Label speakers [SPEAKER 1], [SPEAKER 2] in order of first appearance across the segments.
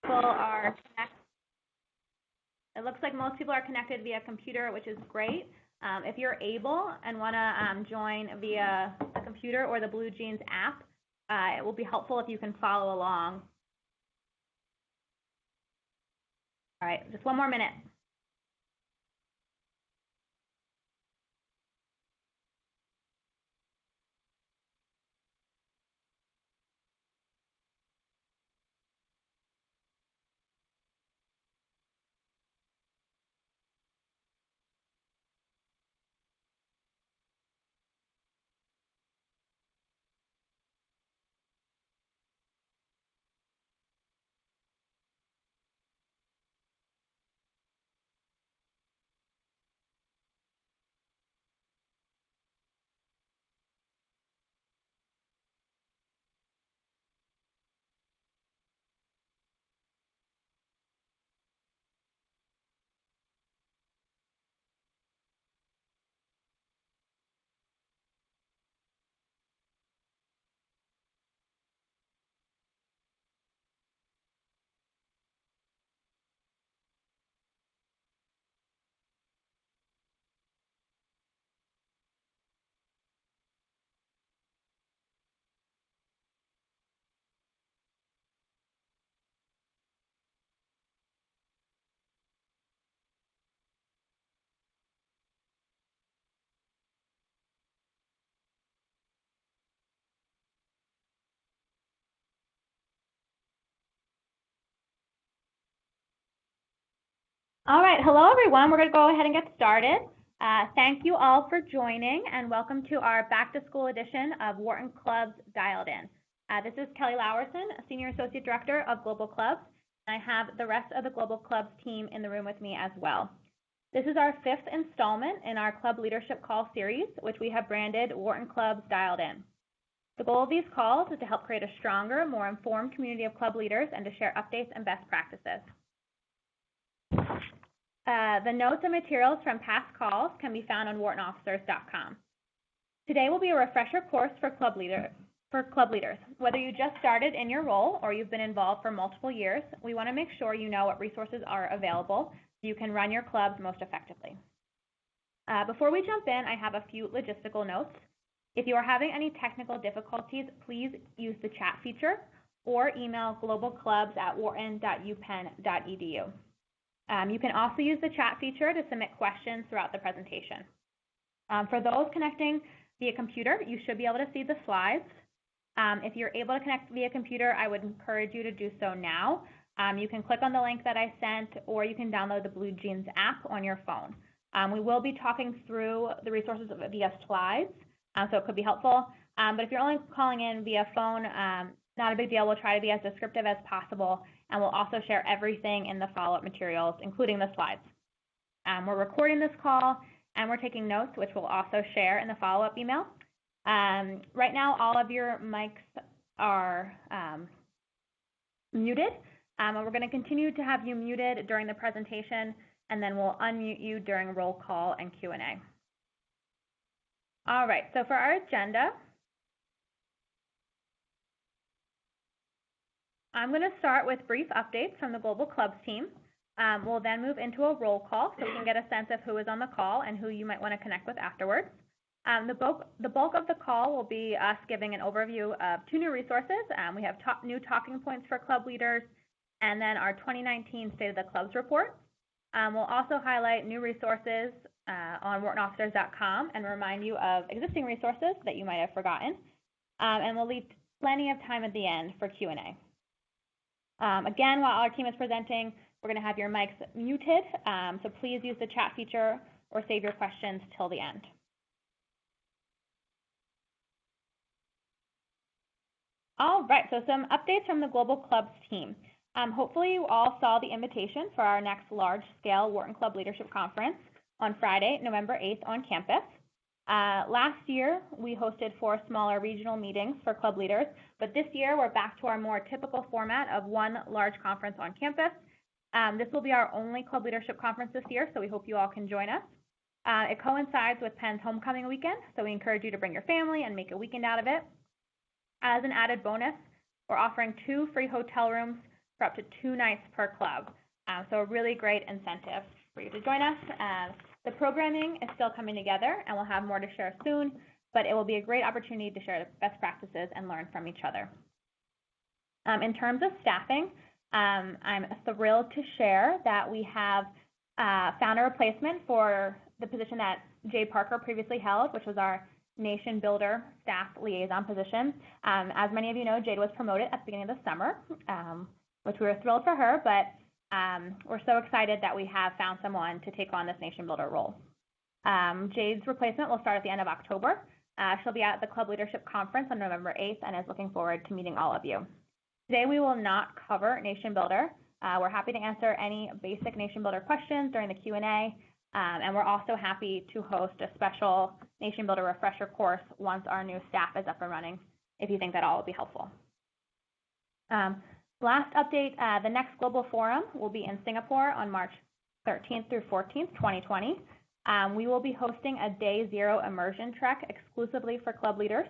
[SPEAKER 1] people are connected. It looks like most people are connected via computer, which is great. If you're able and want to join via the computer or the Blue Jeans app, it will be helpful if you can follow along. All right, just one more minute. All right, hello everyone. We're going to go ahead and get started. Thank you all for joining and welcome to our back to school edition of Wharton Clubs Dialed In. This is Kelly Lowerson, Senior Associate Director of Global Clubs, and I have the rest of the Global Clubs team in the room with me as well. This is our 5th installment in our Club Leadership Call series, which we have branded Wharton Clubs Dialed In. The goal of these calls is to help create a stronger, more informed community of club leaders and to share updates and best practices. The notes and materials from past calls can be found on whartonofficers.com. Today will be a refresher course for club leaders. Whether you just started in your role or you've been involved for multiple years, we want to make sure you know what resources are available so you can run your clubs most effectively. Before we jump in, I have a few logistical notes. If you are having any technical difficulties, please use the chat feature or email globalclubs@wharton.upenn.edu. You can also use the chat feature to submit questions throughout the presentation. For those connecting via computer, you should be able to see the slides. If you're able to connect via computer, I would encourage you to do so now. You can click on the link that I sent, or you can download the Blue Jeans app on your phone. We will be talking through the resources via slides, so it could be helpful. But if you're only calling in via phone, not a big deal. We'll try to be as descriptive as possible, and we'll also share everything in the follow-up materials, including the slides. We're recording this call, and we're taking notes, which we'll also share in the follow-up email. Right now, all of your mics are muted, and we're going to continue to have you muted during the presentation, and then we'll unmute you during roll call and Q&A. All right, so for our agenda, I'm going to start with brief updates from the Global Clubs team. We'll then move into a roll call so we can get a sense of who is on the call and who you might want to connect with afterwards. The bulk of the call will be us giving an overview of 2 new resources. We have new talking points for club leaders and then our 2019 State of the Clubs report. We'll also highlight new resources on whartonofficers.com and remind you of existing resources that you might have forgotten. And we'll leave plenty of time at the end for Q&A. Again, while our team is presenting, we're going to have your mics muted, so please use the chat feature or save your questions till the end. All right, so some updates from the Global Clubs team. Hopefully you all saw the invitation for our next large-scale Wharton Club Leadership Conference on Friday, November 8th on campus. Last year, we hosted 4 smaller regional meetings for club leaders, but this year we're back to our more typical format of 1 large conference on campus. This will be our only club leadership conference this year, so we hope you all can join us. It coincides with Penn's homecoming weekend, so we encourage you to bring your family and make a weekend out of it. As an added bonus, we're offering 2 free hotel rooms for up to 2 nights per club. So a really great incentive for you to join us. The programming is still coming together, and we'll have more to share soon, but it will be a great opportunity to share best practices and learn from each other. In terms of staffing, I'm thrilled to share that we have found a replacement for the position that Jade Parker previously held, which was our Nation Builder Staff Liaison position. As many of you know, Jade was promoted at the beginning of the summer, which we were thrilled for her, but we're so excited that we have found someone to take on this Nation Builder role. Jade's replacement will start at the end of October. She'll be at the Club Leadership Conference on November 8th and is looking forward to meeting all of you. Today we will not cover Nation Builder. We're happy to answer any basic Nation Builder questions during the Q&A, and we're also happy to host a special Nation Builder refresher course once our new staff is up and running, if you think that all will be helpful. Last update, the next Global Forum will be in Singapore on March 13th through 14th, 2020. We will be hosting a Day Zero immersion trek exclusively for club leaders.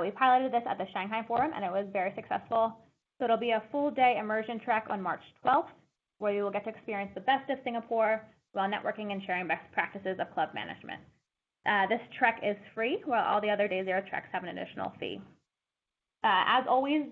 [SPEAKER 1] We piloted this at the Shanghai Forum, and it was very successful. So it'll be a full day immersion trek on March 12th, where you will get to experience the best of Singapore while networking and sharing best practices of club management. This trek is free, while all the other Day Zero treks have an additional fee. As always,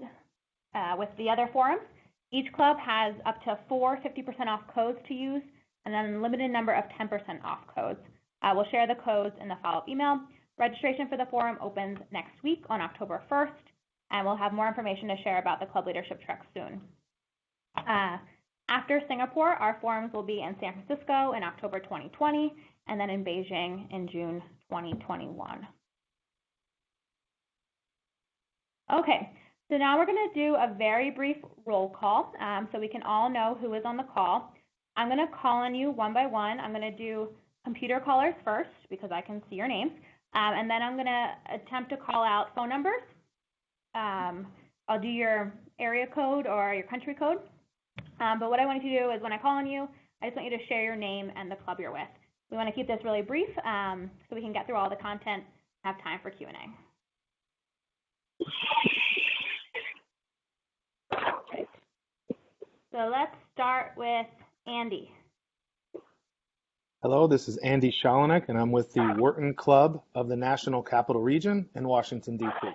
[SPEAKER 1] with the other forums, each club has up to 4 50% off codes to use, and then a limited number of 10% off codes. We'll share the codes in the follow-up email. Registration for the forum opens next week on October 1st, and we'll have more information to share about the club leadership trek soon. After Singapore, our forums will be in San Francisco in October 2020, and then in Beijing in June 2021. Okay, so now we're going to do a very brief roll call so we can all know who is on the call. I'm going to call on you one by one. I'm going to do computer callers first because I can see your names, and then I'm going to attempt to call out phone numbers. I'll do your area code or your country code. But what I want you to do is when I call on you, I just want you to share your name and the club you're with. We want to keep this really brief so we can get through all the content and have time for Q&A. Okay. So let's start with Andy.
[SPEAKER 2] Hello, this is Andy Shalanek, and I'm with the Wharton Club of the National Capital Region in Washington, D.C.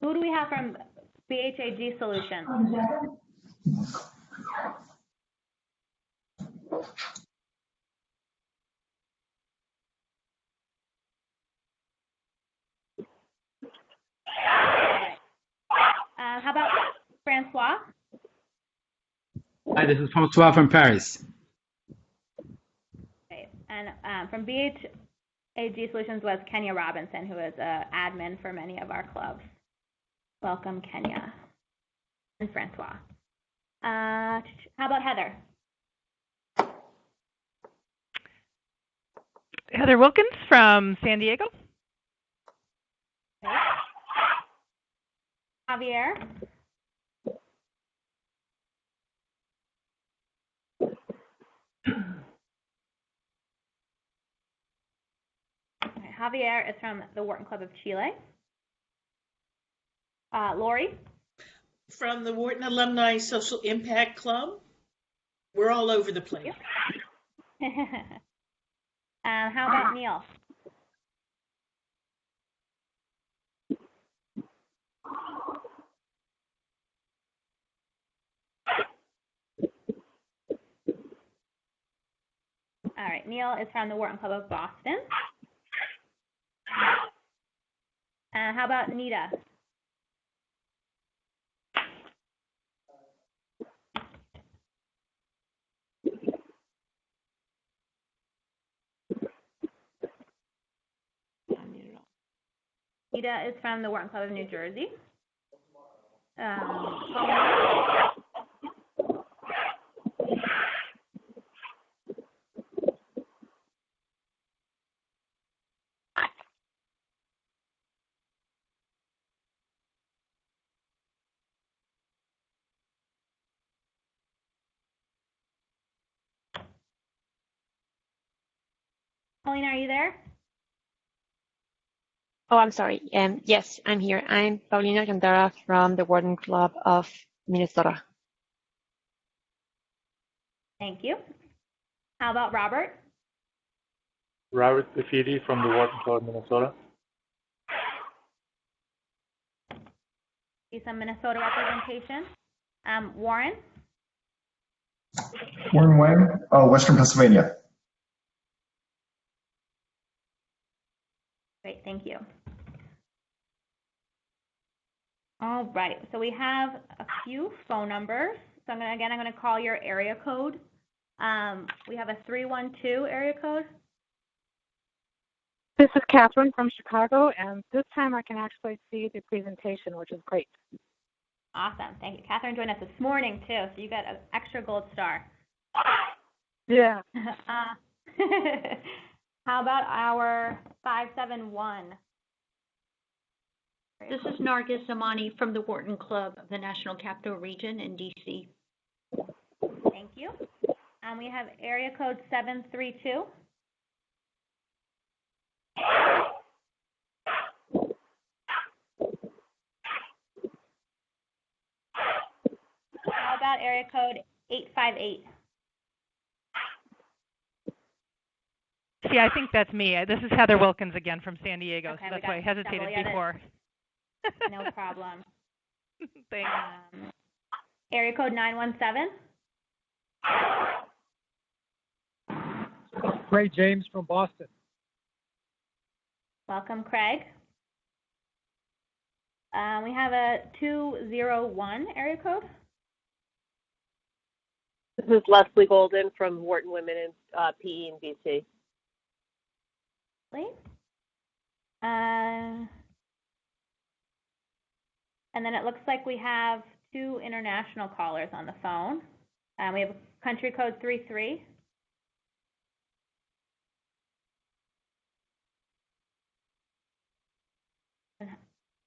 [SPEAKER 1] Who do we have from BHAG Solutions? How about Francois?
[SPEAKER 3] Hi, this is Francois from Paris.
[SPEAKER 1] Okay. And from BHAG Solutions was Kenya Robinson, who is an admin for many of our clubs. Welcome, Kenya and Francois. How about Heather?
[SPEAKER 4] Heather Wilkins from San Diego.
[SPEAKER 1] Okay. Javier. Okay, Javier is from the Wharton Club of Chile. Lori?
[SPEAKER 5] From the Wharton Alumni Social Impact Club. We're all over the place.
[SPEAKER 1] How about Neil? All right, Neil is from the Wharton Club of Boston. How about Nita? Nita is from the Wharton Club of New Jersey. Paulina, are you there?
[SPEAKER 3] Oh, I'm sorry. Yes, I'm here. I'm Paulina Cantara from the Wharton Club of Minnesota.
[SPEAKER 1] Thank you. How about Robert?
[SPEAKER 6] Robert Bafidi from the Wharton Club, Minnesota.
[SPEAKER 1] See some Minnesota representation. Warren?
[SPEAKER 7] Warren Wang, Western Pennsylvania.
[SPEAKER 1] Great, thank you. All right, so we have a few phone numbers. So I'm going to call your area code. We have a 312 area code.
[SPEAKER 8] This is Catherine from Chicago, and this time I can actually see the presentation, which is great.
[SPEAKER 1] Awesome, thank you. Catherine joined us this morning too, so you got an extra gold star.
[SPEAKER 8] Yeah.
[SPEAKER 1] How about our 571?
[SPEAKER 9] This is Nargis Amani from the Wharton Club of the National Capital Region in DC.
[SPEAKER 1] Thank you. We have area code 732. How about area code 858?
[SPEAKER 4] See, I think that's me. This is Heather Wilkins again from San Diego,
[SPEAKER 1] Okay,
[SPEAKER 4] so that's why I hesitated before.
[SPEAKER 1] No problem.
[SPEAKER 4] Thanks.
[SPEAKER 1] Area code 917.
[SPEAKER 10] Craig James from Boston.
[SPEAKER 1] Welcome, Craig. We have a 201 area code.
[SPEAKER 11] This is Leslie Golden from Wharton Women in PE in BC.
[SPEAKER 1] And then it looks like we have two international callers on the phone. We have country code 33.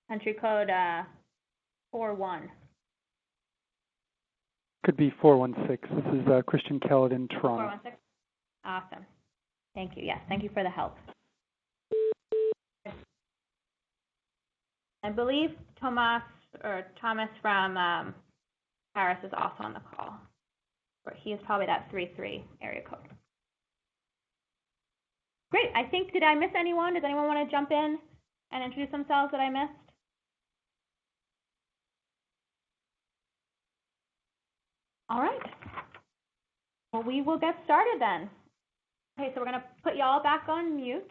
[SPEAKER 1] Country code 41.
[SPEAKER 12] Could be 416. This is Christian Kellett in Toronto.
[SPEAKER 1] 416. Awesome. Thank you. Yes, thank you for the help. I believe Thomas from Paris is also on the call. Or he is probably that 33 area code. Great. I think, did I miss anyone? Does anyone want to jump in and introduce themselves that I missed? All right. Well, we will get started then. Okay, so we're going to put y'all back on mute.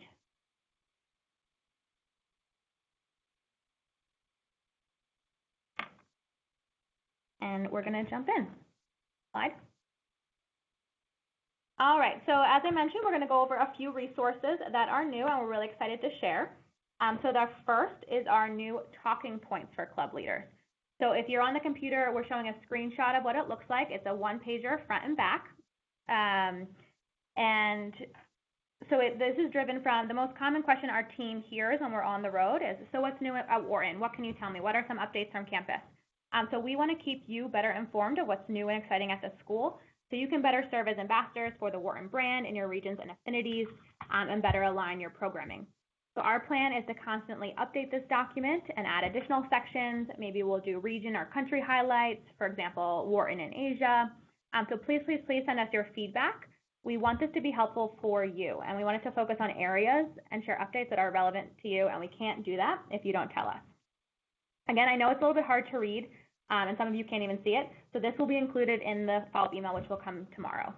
[SPEAKER 1] And we're going to jump in. Slide. All right, so as I mentioned, we're going to go over a few resources that are new and we're really excited to share. So the first is our new talking points for club leaders. So if you're on the computer, we're showing a screenshot of what it looks like. It's a one-pager front and back. And so this is driven from the most common question our team hears when we're on the road is, so what's new at Wharton? What can you tell me? What are some updates from campus? So we want to keep you better informed of what's new and exciting at the school so you can better serve as ambassadors for the Wharton brand in your regions and affinities and better align your programming. So our plan is to constantly update this document and add additional sections. Maybe we'll do region or country highlights, for example, Wharton in Asia. So please send us your feedback. We want this to be helpful for you, and we want it to focus on areas and share updates that are relevant to you, and we can't do that if you don't tell us. Again, I know it's a little bit hard to read, and some of you can't even see it, so this will be included in the follow-up email, which will come tomorrow.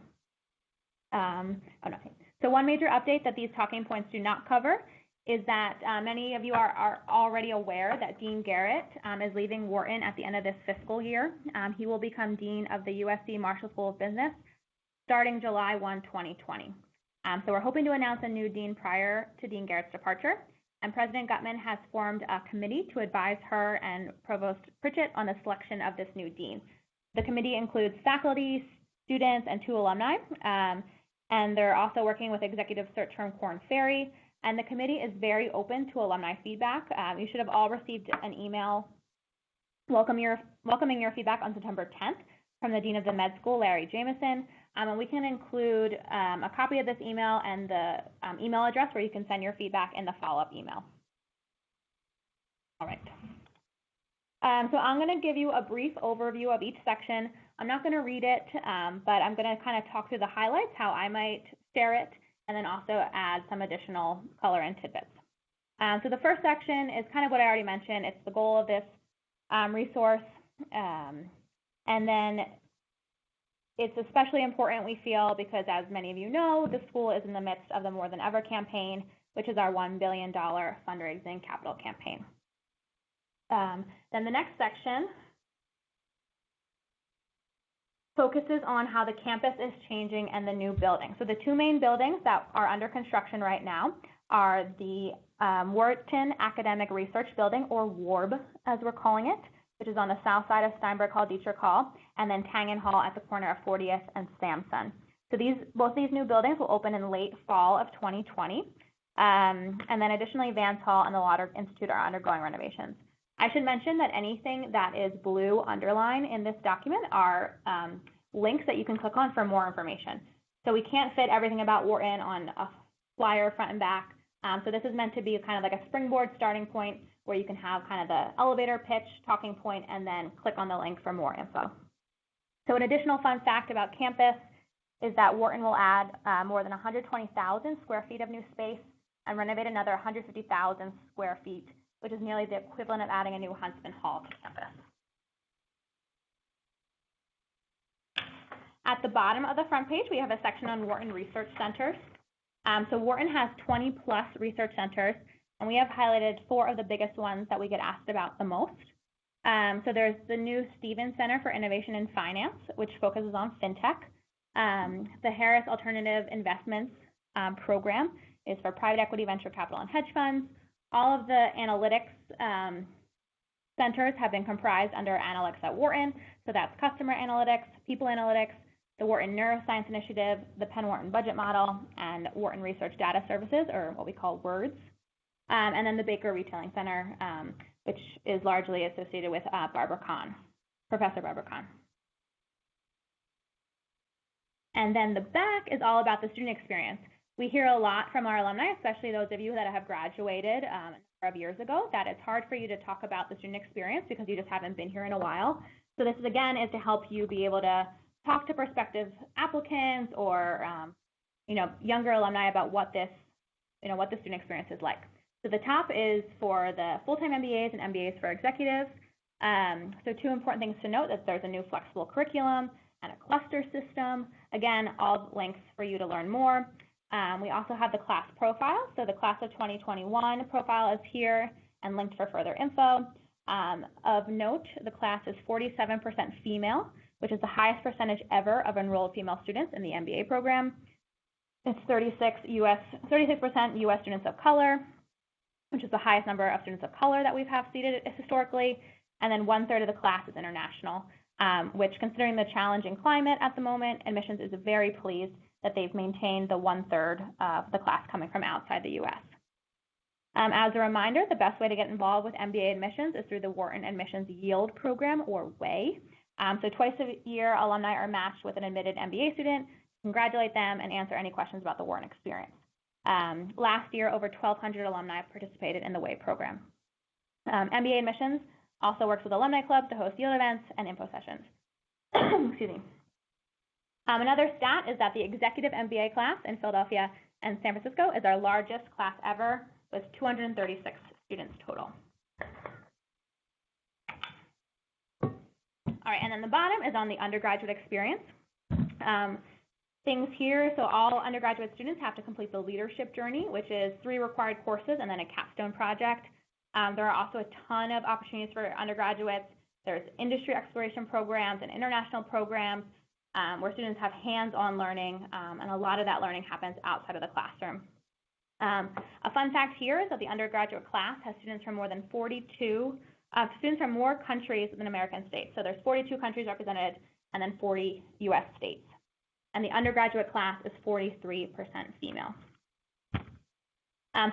[SPEAKER 1] So one major update that these talking points do not cover is that many of you are already aware that Dean Garrett is leaving Wharton at the end of this fiscal year. He will become Dean of the USC Marshall School of Business starting July 1, 2020. So we're hoping to announce a new dean prior to Dean Garrett's departure. And President Gutman has formed a committee to advise her and Provost Pritchett on the selection of this new dean. The committee includes faculty, students, and 2 alumni. And they're also working with executive search firm Korn Ferry. And the committee is very open to alumni feedback. You should have all received an email welcoming your feedback on September 10th from the Dean of the Med School, Larry Jameson. And we can include a copy of this email and the email address where you can send your feedback in the follow-up email. All right. So I'm going to give you a brief overview of each section. I'm not going to read it, but I'm going to kind of talk through the highlights, how I might share it, and then also add some additional color and tidbits. So the first section is kind of what I already mentioned. It's the goal of this resource. And then it's especially important, we feel, because as many of you know, the school is in the midst of the More Than Ever campaign, which is our $1 billion fundraising capital campaign. Then the next section focuses on how the campus is changing and the new building. So the two main buildings that are under construction right now are the Wharton Academic Research Building, or WARB as we're calling it, which is on the south side of Steinberg Hall, Dietrich Hall, and then Tangen Hall at the corner of 40th and Samson. So both these new buildings will open in late fall of 2020. And then additionally, Vance Hall and the Lauder Institute are undergoing renovations. I should mention that anything that is blue underlined in this document are links that you can click on for more information. So we can't fit everything about Wharton on a flyer front and back. So this is meant to be kind of like a springboard starting point where you can have kind of the elevator pitch, talking point, and then click on the link for more info. So an additional fun fact about campus is that Wharton will add more than 120,000 square feet of new space and renovate another 150,000 square feet, which is nearly the equivalent of adding a new Huntsman Hall to campus. At the bottom of the front page, we have a section on Wharton Research Centers. So Wharton has 20 plus research centers, and we have highlighted 4 of the biggest ones that we get asked about the most. So there's the new Stevens Center for Innovation and Finance, which focuses on fintech. The Harris Alternative Investments program is for private equity, venture capital, and hedge funds. All of the analytics centers have been comprised under analytics at Wharton. So that's customer analytics, people analytics, the Wharton Neuroscience Initiative, the Penn Wharton Budget Model, and Wharton Research Data Services, or what we call WORDS. And then the Baker Retailing Center, which is largely associated with Barbara Kahn, Professor Barbara Kahn. And then the back is all about the student experience. We hear a lot from our alumni, especially those of you that have graduated a number of years ago, that it's hard for you to talk about the student experience because you just haven't been here in a while. So this, again, is to help you be able to talk to prospective applicants or younger alumni about what this, what the student experience is like. So the top is for the full-time MBAs and MBAs for executives. So 2 important things to note: that there's a new flexible curriculum and a cluster system. Again, all links for you to learn more. We also have the class profile. So the class of 2021 profile is here and linked for further info. Of note, the class is 47% female, which is the highest percentage ever of enrolled female students in the MBA program. It's 36% US students of color, which is the highest number of students of color that we've seated historically. And then 1/3 of the class is international, which, considering the challenging climate at the moment, admissions is very pleased that they've maintained the 1/3 of the class coming from outside the US. As a reminder, the best way to get involved with MBA admissions is through the Wharton Admissions Yield Program, or WAY. So twice a year, alumni are matched with an admitted MBA student, congratulate them, and answer any questions about the Wharton experience. Last year, over 1,200 alumni participated in the WAY program. MBA admissions also works with alumni clubs to host yield events and info sessions. Excuse me. Another stat is that the executive MBA class in Philadelphia and San Francisco is our largest class ever, with 236 students total. All right, and then the bottom is on the undergraduate experience. Things here, so all undergraduate students have to complete the leadership journey, which is 3 required courses and then a capstone project. There are also a ton of opportunities for undergraduates. There's industry exploration programs and international programs where students have hands-on learning, and a lot of that learning happens outside of the classroom. A fun fact here is that the undergraduate class has students from more than students from more countries than American states. So there's 42 countries represented and then 40 US states. And the undergraduate class is 43% female.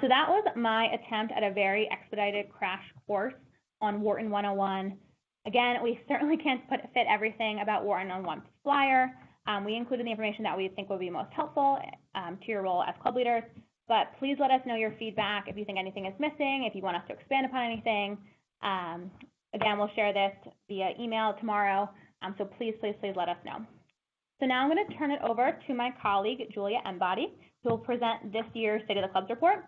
[SPEAKER 1] So that was my attempt at a very expedited crash course on Wharton 101. Again, we certainly can't fit everything about Wharton on one flyer. We included the information that we think would be most helpful to your role as club leaders, but please let us know your feedback if you think anything is missing, if you want us to expand upon anything. Again, we'll share this via email tomorrow, so please let us know. So now I'm going to turn it over to my colleague, Julia Embody, who will present this year's State of the Clubs report.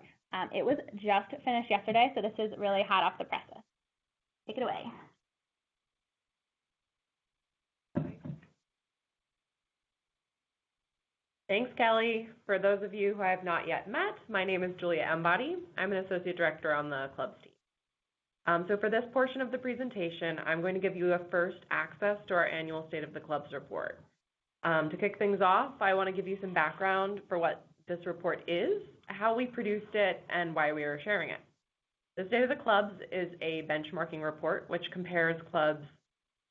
[SPEAKER 1] It was just finished yesterday, so this is really hot off the presses. Take it away.
[SPEAKER 10] Thanks, Kelly. For those of you who I have not yet met, my name is Julia Embody. I'm an Associate Director on the Clubs team. So for this portion of the presentation, I'm going to give you a first access to our annual State of the Clubs report. To kick things off, I want to give you some background for what this report is, how we produced it, and why we are sharing it. The State of the Clubs is a benchmarking report which compares clubs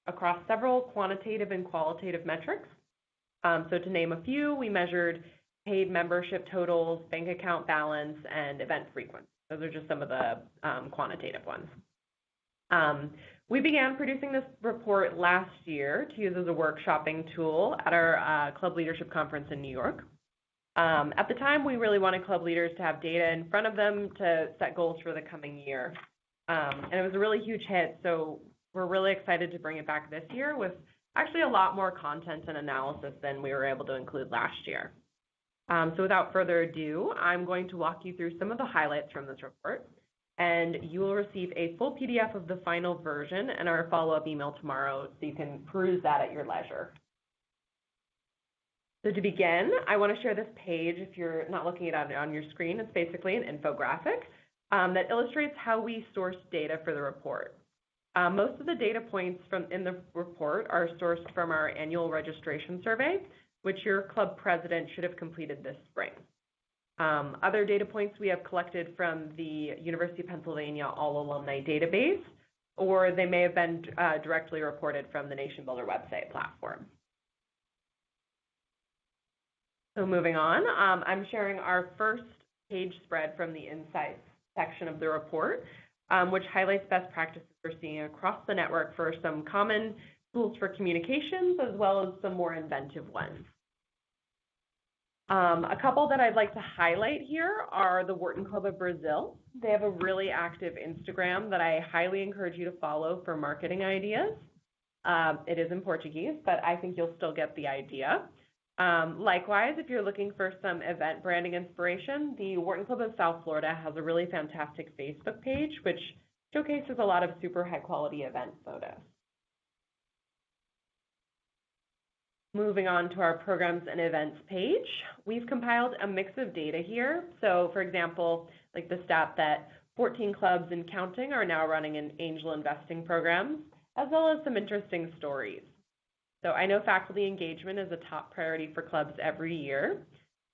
[SPEAKER 10] across several quantitative and qualitative metrics. So to name a few, we measured paid membership totals, bank account balance, and event frequency. Those are just some of the quantitative ones. We began producing this report last year to use as a workshopping tool at our club leadership conference in New York. At the time, we really wanted club leaders to have data in front of them to set goals for the coming year. And it was a really huge hit, so we're really excited to bring it back this year with actually a lot more content and analysis than we were able to include last year. So without further ado, I'm going to walk you through some of the highlights from this report, and you will receive a full PDF of the final version and our follow-up email tomorrow so you can peruse that at your leisure. So to begin, I want to share this page. If you're not looking at it on your screen, it's basically an infographic that illustrates how we source data for the report. Most of the data points in the report are sourced from our annual registration survey, which your club president should have completed this spring. Other data points we have collected from the University of Pennsylvania All Alumni database, or they may have been directly reported from the Nation Builder website platform. So moving on, I'm sharing our first page spread from the Insights section of the report, which highlights best practices we're seeing across the network for some common tools for communications, as well as some more inventive ones. A couple that I'd like to highlight here are the Wharton Club of Brazil. They have a really active Instagram that I highly encourage you to follow for marketing ideas. It is in Portuguese, but I think you'll still get the idea. Likewise, if you're looking for some event branding inspiration, the Wharton Club of South Florida has a really fantastic Facebook page, which showcases a lot of super high quality event photos. Moving on to our programs and events page, we've compiled a mix of data here. So for example, like the stat that 14 clubs and counting are now running an angel investing program, as well as some interesting stories. So I know faculty engagement is a top priority for clubs every year.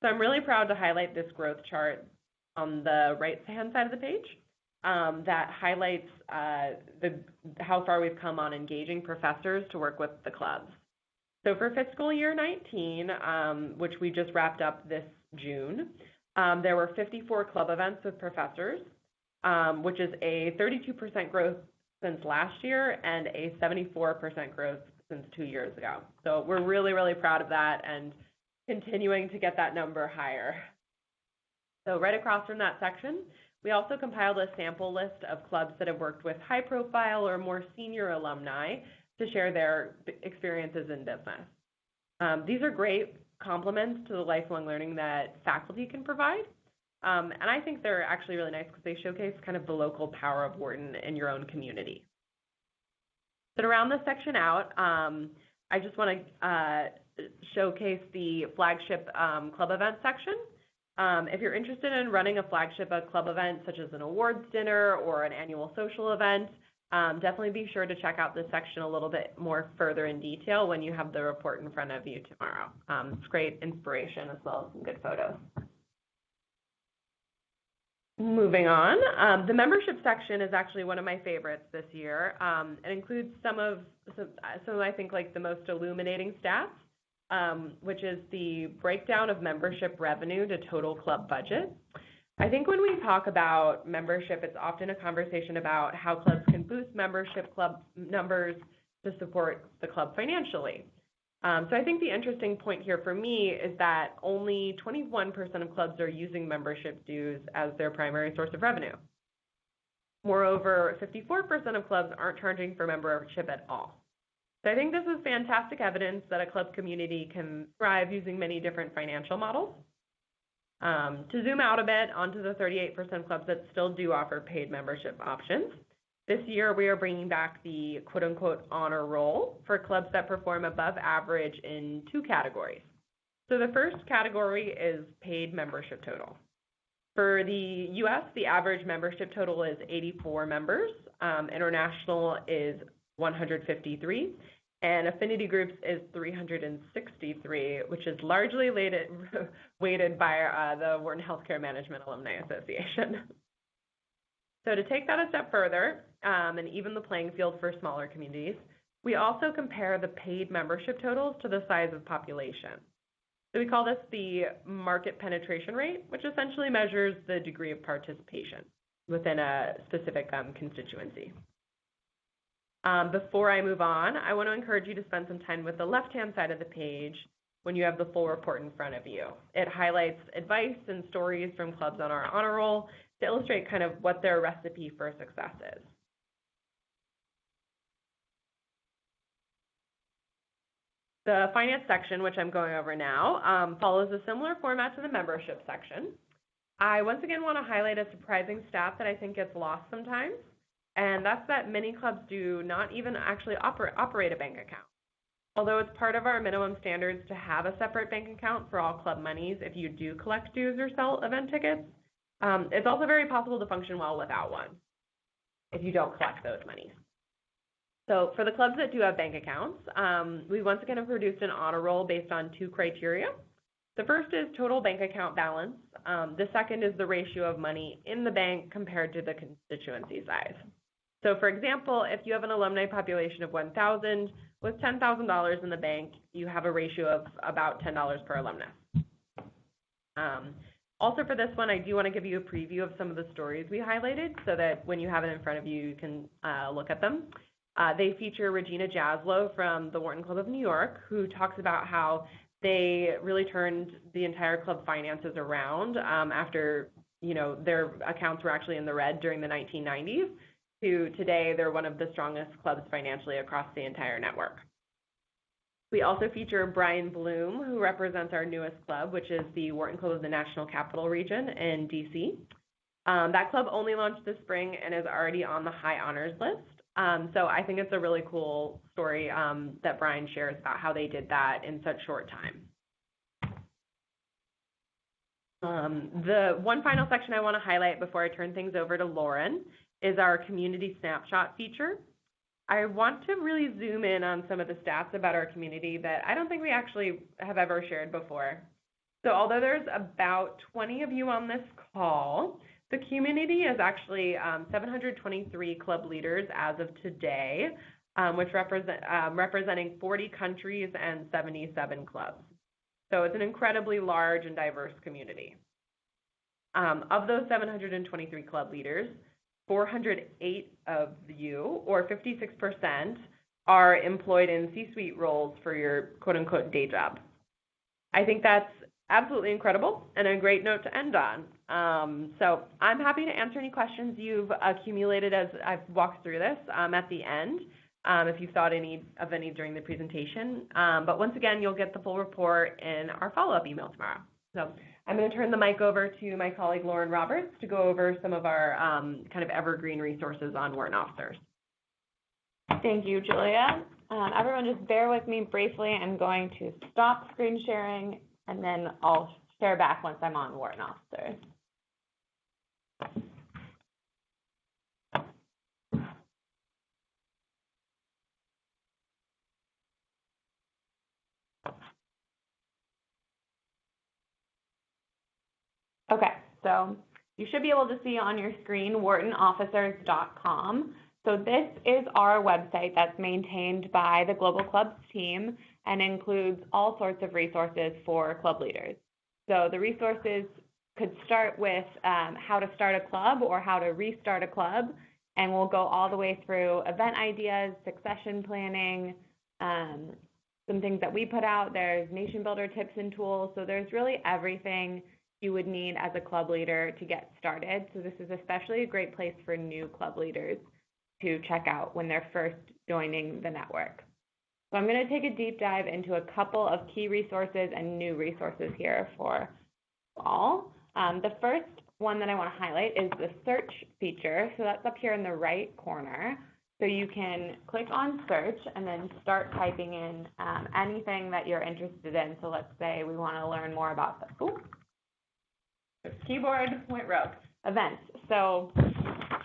[SPEAKER 10] So I'm really proud to highlight this growth chart on the right-hand side of the page that highlights how far we've come on engaging professors to work with the clubs. So for fiscal year 19, which we just wrapped up this June, there were 54 club events with professors, which is a 32% growth since last year and a 74% growth since 2 years ago. So we're really, really proud of that and continuing to get that number higher. So right across from that section, we also compiled a sample list of clubs that have worked with high profile or more senior alumni to share their experiences in business. These are great complements to the lifelong learning that faculty can provide. And I think they're actually really nice because they showcase kind of the local power of Wharton in your own community. So to round this section out, I just want to showcase the flagship club event section. If you're interested in running a flagship club event, such as an awards dinner or an annual social event, definitely be sure to check out this section a little bit more further in detail when you have the report in front of you tomorrow. It's great inspiration as well as some good photos. Moving on, the membership section is actually one of my favorites this year. It includes some of I think like the most illuminating stats, which is the breakdown of membership revenue to total club budget. I think when we talk about membership, it's often a conversation about how clubs can boost membership club numbers to support the club financially. So I think the interesting point here for me is that only 21% of clubs are using membership dues as their primary source of revenue. Moreover, 54% of clubs aren't charging for membership at all. So I think this is fantastic evidence that a club community can thrive using many different financial models. To zoom out a bit onto the 38% of clubs that still do offer paid membership options, this year we are bringing back the quote-unquote honor roll for clubs that perform above average in 2 categories. So the first category is paid membership total. For the US, the average membership total is 84 members, international is 153, and affinity groups is 363, which is largely weighted by the Wharton Healthcare Management Alumni Association. So to take that a step further, and even the playing field for smaller communities, we also compare the paid membership totals to the size of population. So we call this the market penetration rate, which essentially measures the degree of participation within a specific constituency. Before I move on, I want to encourage you to spend some time with the left-hand side of the page when you have the full report in front of you. It highlights advice and stories from clubs on our honor roll to illustrate kind of what their recipe for success is. The finance section, which I'm going over now, follows a similar format to the membership section. I once again want to highlight a surprising stat that I think gets lost sometimes, and that's that many clubs do not even actually operate a bank account. Although it's part of our minimum standards to have a separate bank account for all club monies if you do collect dues or sell event tickets, it's also very possible to function well without one if you don't collect those monies. So for the clubs that do have bank accounts, we once again have produced an honor roll based on 2 criteria. The first is total bank account balance. The second is the ratio of money in the bank compared to the constituency size. So for example, if you have an alumni population of 1,000 with $10,000 in the bank, you have a ratio of about $10 per alumnus. Also for this one, I do want to give you a preview of some of the stories we highlighted so that when you have it in front of you, you can look at them. They feature Regina Jaslow from the Wharton Club of New York, who talks about how they really turned the entire club finances around after, their accounts were actually in the red during the 1990s. To today, they're one of the strongest clubs financially across the entire network. We also feature Brian Bloom, who represents our newest club, which is the Wharton Club of the National Capital Region in DC. That club only launched this spring and is already on the high honors list. So I think it's a really cool story that Brian shares about how they did that in such short time. The one final section I want to highlight before I turn things over to Lauren is our community snapshot feature. I want to really zoom in on some of the stats about our community that I don't think we actually have ever shared before. So although there's about 20 of you on this call, the community is actually 723 club leaders as of today, which representing 40 countries and 77 clubs. So it's an incredibly large and diverse community. Of those 723 club leaders, 408 of you, or 56%, are employed in C-suite roles for your quote-unquote day job. I think that's absolutely incredible and a great note to end on. So I'm happy to answer any questions you've accumulated as I've walked through this at the end, if you've thought of any during the presentation. But once again, you'll get the full report in our follow-up email tomorrow. So I'm going to turn the mic over to my colleague Lauren Roberts to go over some of our kind of evergreen resources on Wharton officers.
[SPEAKER 13] Thank you, Julia. Everyone just bear with me briefly. I'm going to stop screen sharing and then I'll share back once I'm on Wharton officers. Okay, so you should be able to see on your screen whartonofficers.com. So this is our website that's maintained by the Global Clubs team and includes all sorts of resources for club leaders. So the resources could start with how to start a club or how to restart a club, and we'll go all the way through event ideas, succession planning, some things that we put out. There's nation builder tips and tools. So there's really everything you would need as a club leader to get started. So this is especially a great place for new club leaders to check out when they're first joining the network. So I'm going to take a deep dive into a couple of key resources and new resources here for all. The first one that I want to highlight is the search feature. So that's up here in the right corner. So you can click on search and then start typing in anything that you're interested in. So let's say we want to learn more about the keyboard went rogue, events. So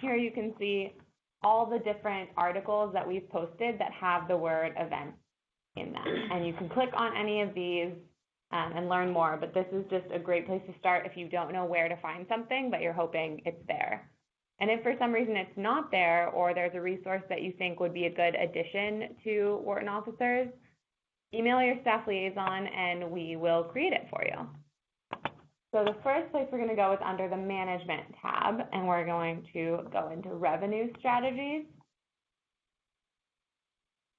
[SPEAKER 13] here you can see all the different articles that we've posted that have the word event in them. And you can click on any of these and learn more, but this is just a great place to start if you don't know where to find something, but you're hoping it's there. And if for some reason it's not there, or there's a resource that you think would be a good addition to Wharton officers, email your staff liaison and we will create it for you. So the first place we're going to go is under the Management tab, and we're going to go into Revenue Strategies.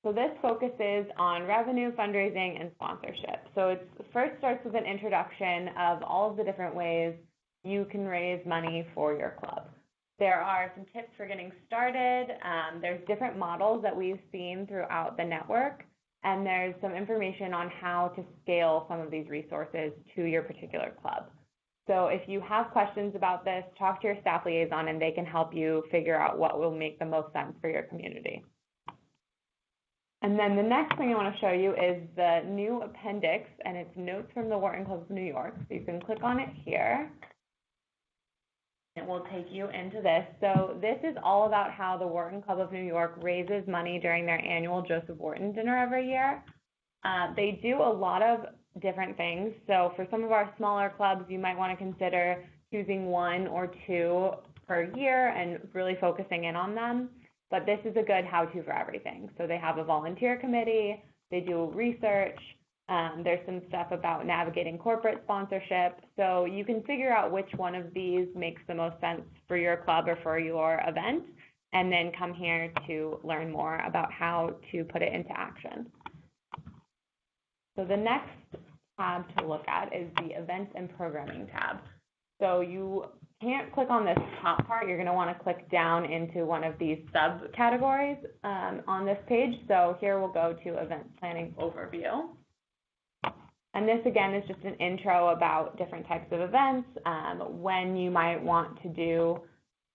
[SPEAKER 13] So this focuses on revenue, fundraising, and sponsorship. So it first starts with an introduction of all of the different ways you can raise money for your club. There are some tips for getting started. There's different models that we've seen throughout the network, and there's some information on how to scale some of these resources to your particular club. So if you have questions about this, talk to your staff liaison and they can help you figure out what will make the most sense for your community. And then the next thing I want to show you is the new appendix, and it's Notes from the Wharton Club of New York. So you can click on it here. It will take you into this. So this is all about how the Wharton Club of New York raises money during their annual Joseph Wharton dinner every year. They do a lot of different things. So for some of our smaller clubs, you might want to consider choosing 1 or 2 per year and really focusing in on them. But this is a good how-to for everything. So they have a volunteer committee, they do research, there's some stuff about navigating corporate sponsorship. So you can figure out which one of these makes the most sense for your club or for your event, and then come here to learn more about how to put it into action. So the next tab to look at is the Events and Programming tab. So you can't click on this top part. You're going to want to click down into one of these subcategories on this page. So here we'll go to Event Planning Overview. And this, again, is just an intro about different types of events, when you might want to do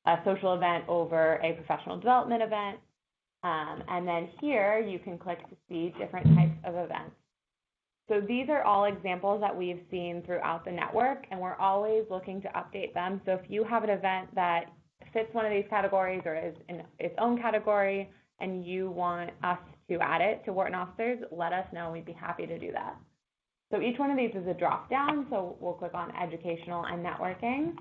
[SPEAKER 13] a social event over a professional development event. And then here you can click to see different types of events. So these are all examples that we've seen throughout the network, and we're always looking to update them. So if you have an event that fits one of these categories or is in its own category and you want us to add it to Wharton officers, let us know. We'd be happy to do that. So each one of these is a drop-down, so we'll click on Educational and Networking.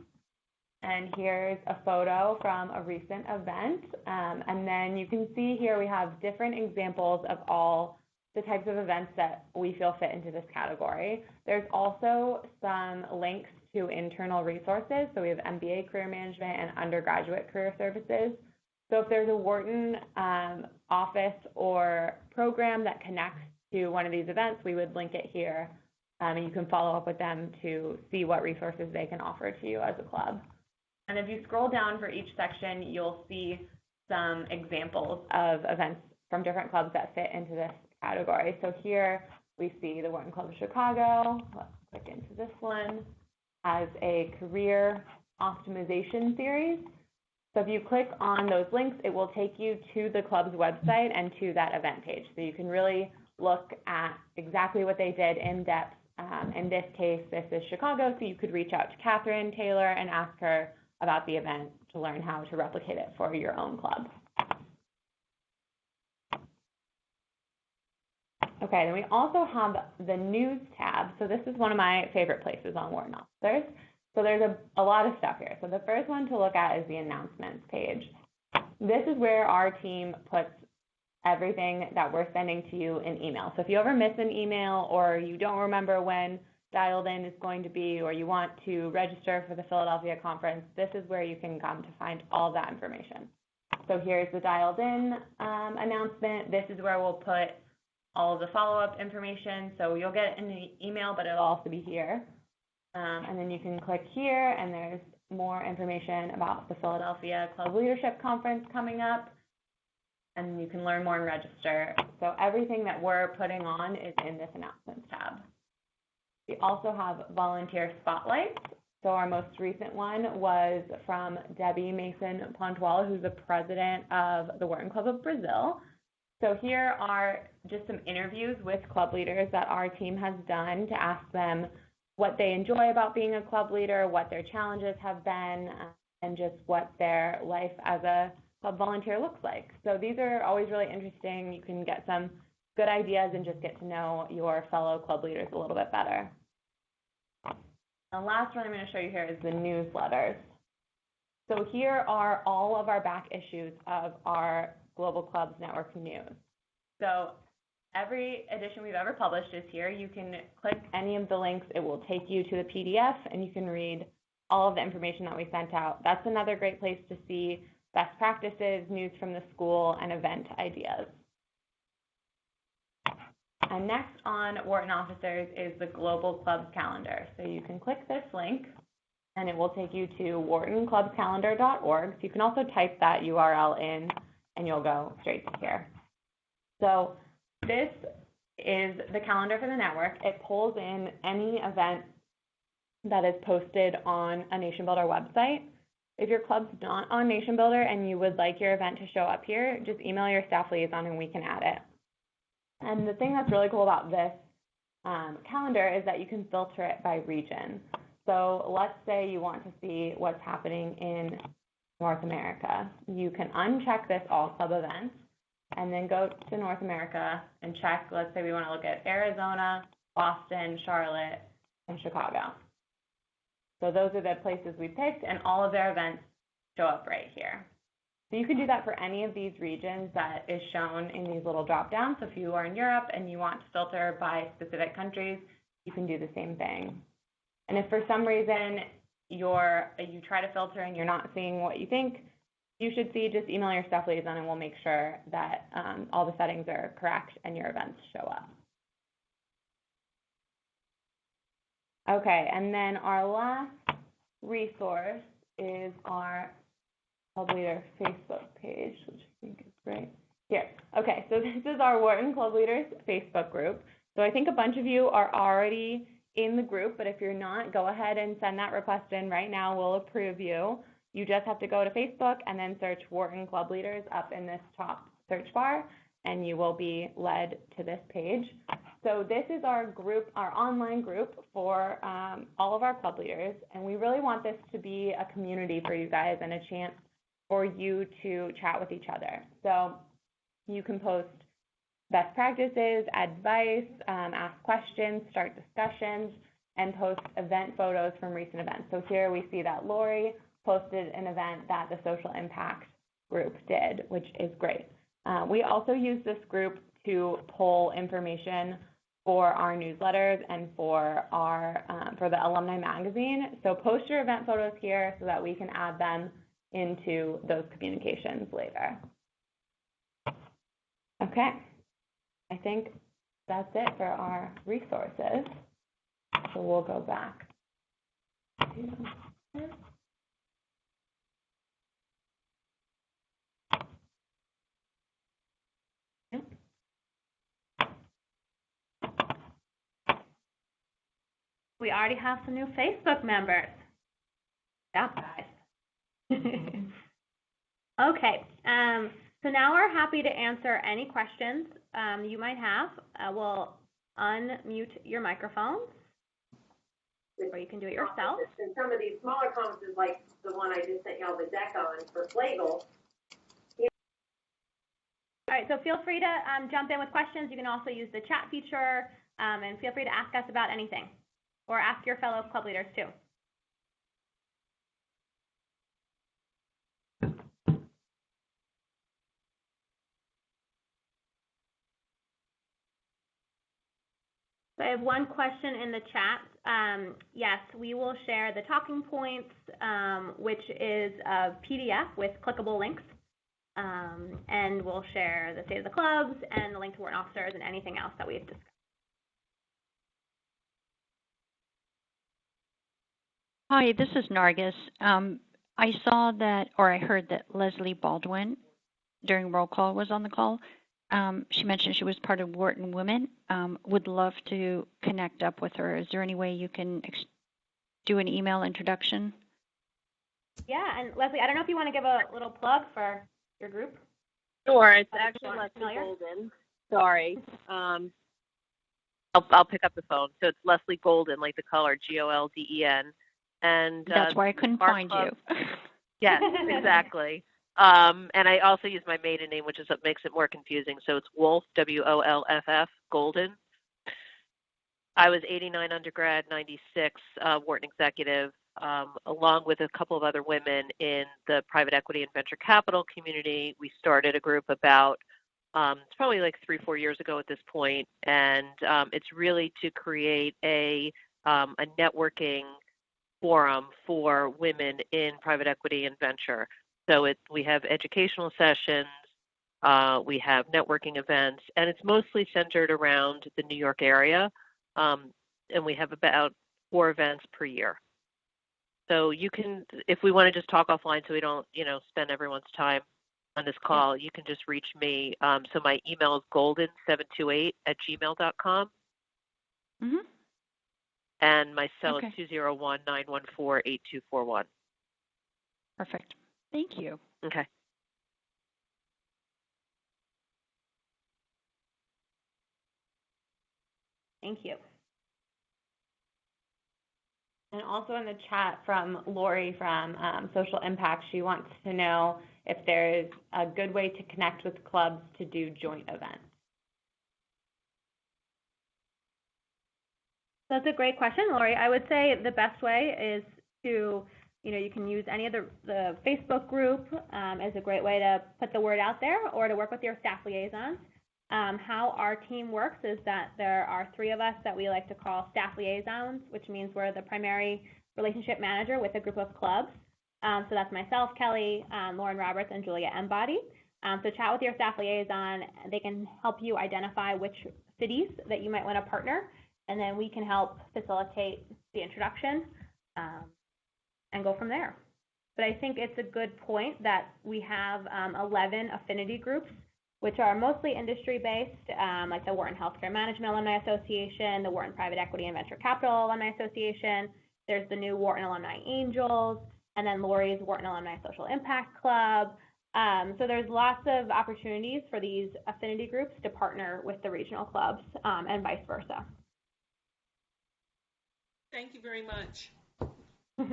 [SPEAKER 13] And here's a photo from a recent event. And then you can see here we have different examples of all the types of events that we feel fit into this category. There's also some links to internal resources. So we have MBA career management and undergraduate career services. So if there's a Wharton office or program that connects to one of these events, we would link it here. And you can follow up with them to see what resources they can offer to you as a club. And if you scroll down for each section, you'll see some examples of events from different clubs that fit into this category. So here we see the Wharton Club of Chicago. Let's click into this one as a career optimization series. So if you click on those links, it will take you to the club's website and to that event page. So you can really look at exactly what they did in depth. In this case, this is Chicago, so you could reach out to Catherine Taylor and ask her about the event to learn how to replicate it for your own club. Okay, then we also have the News tab. So this is one of my favorite places on Wharton Officers. So there's a lot of stuff here. So the first one to look at is the Announcements page. This is where our team puts everything that we're sending to you in email. So if you ever miss an email or you don't remember when Dialed In is going to be, or you want to register for the Philadelphia conference, this is where you can come to find all that information. So here's the Dialed In announcement. This is where we'll put all of the follow-up information. So you'll get it in the email, but it'll also be here. And then you can click here, and there's more information about the Philadelphia Club Leadership Conference coming up, and you can learn more and register. So everything that we're putting on is in this announcements tab. We also have volunteer spotlights. So our most recent one was from Debbie Mason Pontual, who's the president of the Wharton Club of Brazil. So here are just some interviews with club leaders that our team has done to ask them what they enjoy about being a club leader, what their challenges have been, and just what their life as a club volunteer looks like. So these are always really interesting. You can get some good ideas and just get to know your fellow club leaders a little bit better. The last one I'm going to show you here is the newsletters. So here are all of our back issues of our Global Clubs Network news. So every edition we've ever published is here. You can click any of the links. It will take you to the PDF, and you can read all of the information that we sent out. That's another great place to see best practices, news from the school, and event ideas. And next on Wharton Officers is the Global Clubs Calendar. So you can click this link, and it will take you to whartonclubscalendar.org. So you can also type that URL in, and you'll go straight to here. So this is the calendar for the network. It pulls in any event that is posted on a Nation Builder website. If your club's not on Nation Builder and you would like your event to show up here, just email your staff liaison and we can add it. And the thing that's really cool about this calendar is that you can filter it by region. So let's say you want to see what's happening in North America. You can uncheck this all club events and then go to North America and check. Let's say we want to look at Arizona, Boston, Charlotte, and Chicago. So those are the places we picked, and all of their events show up right here. So you can do that for any of these regions that is shown in these little drop downs. So if you are in Europe and you want to filter by specific countries, you can do the same thing. And if for some reason you try to filter and you're not seeing what you think you should see, just email your staff liaison and we'll make sure that all the settings are correct and your events show up. Okay, and then our last resource is our Club Leader Facebook page, which I think is great. Here, okay, so this is our Wharton Club Leaders Facebook group. So I think a bunch of you are already in the group, but if you're not, go ahead and send that request in right now. We'll approve you. You just have to go to Facebook and then search Wharton Club Leaders up in this top search bar, and you will be led to this page. So this is our group, our online group for all of our club leaders, and we really want this to be a community for you guys and a chance for you to chat with each other. So you can post best practices, advice, ask questions, start discussions, and post event photos from recent events. So here we see that Lori posted an event that the Social Impact group did, which is great. We also use this group to pull information for our newsletters and for our for the alumni magazine. So post your event photos here so that we can add them into those communications later. Okay, I think that's it for our resources. So we'll go back to
[SPEAKER 1] We already have some new Facebook members. Yeah, guys. Okay, so now we're happy to answer any questions you might have. We'll unmute your microphones, or you can do it yourself.
[SPEAKER 11] And some of these smaller conferences, like the one I just sent y'all the deck on for Flagel.
[SPEAKER 1] All right, so feel free to jump in with questions. You can also use the chat feature, and feel free to ask us about anything, or ask your fellow club leaders too. So I have one question in the chat. Yes, we will share the talking points, which is a PDF with clickable links. And we'll share the state of the clubs and the link to Wharton officers and anything else that we've discussed.
[SPEAKER 9] Hi, this is Nargis. I saw that, or I heard that Leslie Baldwin during roll call was on the call. She mentioned she was part of Wharton Women. Would love to connect up with her. Is there any way you can do an email introduction?
[SPEAKER 1] Yeah, and Leslie, I don't know if you want to give a little plug for your group.
[SPEAKER 11] Sure, it's actually Leslie Golden. Sorry. I'll pick up the phone. So it's Leslie Golden, like the color, Golden. And
[SPEAKER 9] that's why I couldn't find you.
[SPEAKER 11] Yes, exactly. And I also use my maiden name, which is what makes it more confusing. So it's Wolf, WOLFF, Golden. I was 89 undergrad, 96 Wharton executive, along with a couple of other women in the private equity and venture capital community. We started a group about, it's probably like 3-4 years ago at this point, and it's really to create a networking forum for women in private equity and venture. So we have educational sessions, we have networking events, and it's mostly centered around the New York area. And we have about 4 events per year. So you can, if we want to just talk offline so we don't, spend everyone's time on this call, you can just reach me. So my email is golden728@gmail.com.
[SPEAKER 9] Mm-hmm.
[SPEAKER 11] And my cell is 201-914-8241.
[SPEAKER 9] Perfect. Thank you.
[SPEAKER 11] Okay.
[SPEAKER 1] Thank you.
[SPEAKER 13] And also in the chat from Lori from Social Impact, she wants to know if there's a good way to connect with clubs to do joint events.
[SPEAKER 1] That's a great question, Lori. I would say the best way is to, you can use any of the Facebook group as a great way to put the word out there, or to work with your staff liaisons. How our team works is that there are 3 of us that we like to call staff liaisons, which means we're the primary relationship manager with a group of clubs. So that's myself, Kelly, Lauren Roberts, and Julia Embody. So chat with your staff liaison. They can help you identify which cities that you might want to partner, and then we can help facilitate the introduction and go from there. But I think it's a good point that we have 11 affinity groups, which are mostly industry-based, like the Wharton Healthcare Management Alumni Association, the Wharton Private Equity and Venture Capital Alumni Association. There's the new Wharton Alumni Angels, and then Lori's Wharton Alumni Social Impact Club. So there's lots of opportunities for these affinity groups to partner with the regional clubs and vice versa.
[SPEAKER 5] Thank you very much.
[SPEAKER 1] Are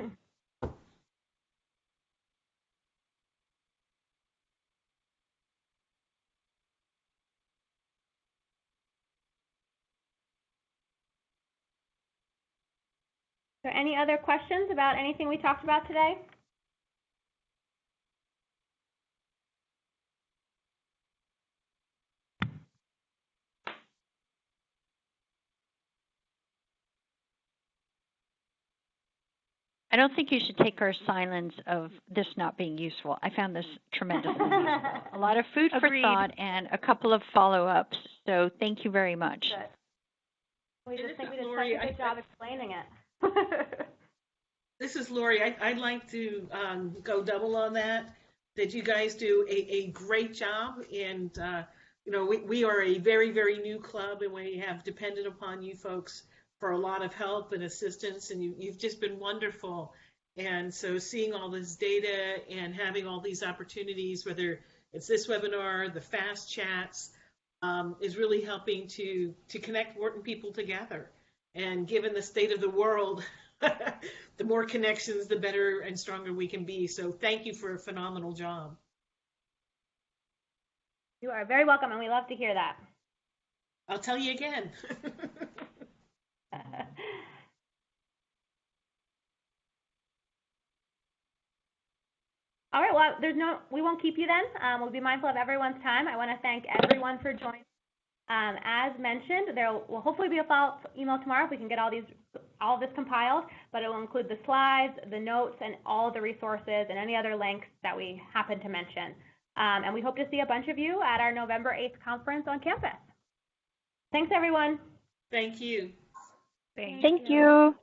[SPEAKER 1] there any other questions about anything we talked about today?
[SPEAKER 9] I don't think you should take our silence of this not being useful. I found this tremendously useful. A lot of food for thought and a couple of follow-ups. So thank you very much.
[SPEAKER 1] Good. We just think we did
[SPEAKER 5] Lori,
[SPEAKER 1] such a good job explaining it.
[SPEAKER 5] This is Lori. I'd like to go double on that you guys do a great job. And, we are a very, very new club, and we have depended upon you folks for a lot of help and assistance, and you've just been wonderful. And so seeing all this data and having all these opportunities, whether it's this webinar, the fast chats, is really helping to connect Wharton people together. And given the state of the world, the more connections, the better and stronger we can be. So thank you for a phenomenal job.
[SPEAKER 1] You are very welcome, and we love to hear that.
[SPEAKER 5] I'll tell you again.
[SPEAKER 1] All right, well, we won't keep you then. We'll be mindful of everyone's time. I want to thank everyone for joining. As mentioned, there will hopefully be a follow-up email tomorrow if we can get all of this compiled, but it will include the slides, the notes, and all of the resources and any other links that we happen to mention. And we hope to see a bunch of you at our November 8th conference on campus. Thanks, everyone.
[SPEAKER 5] Thank you.
[SPEAKER 3] Thank you.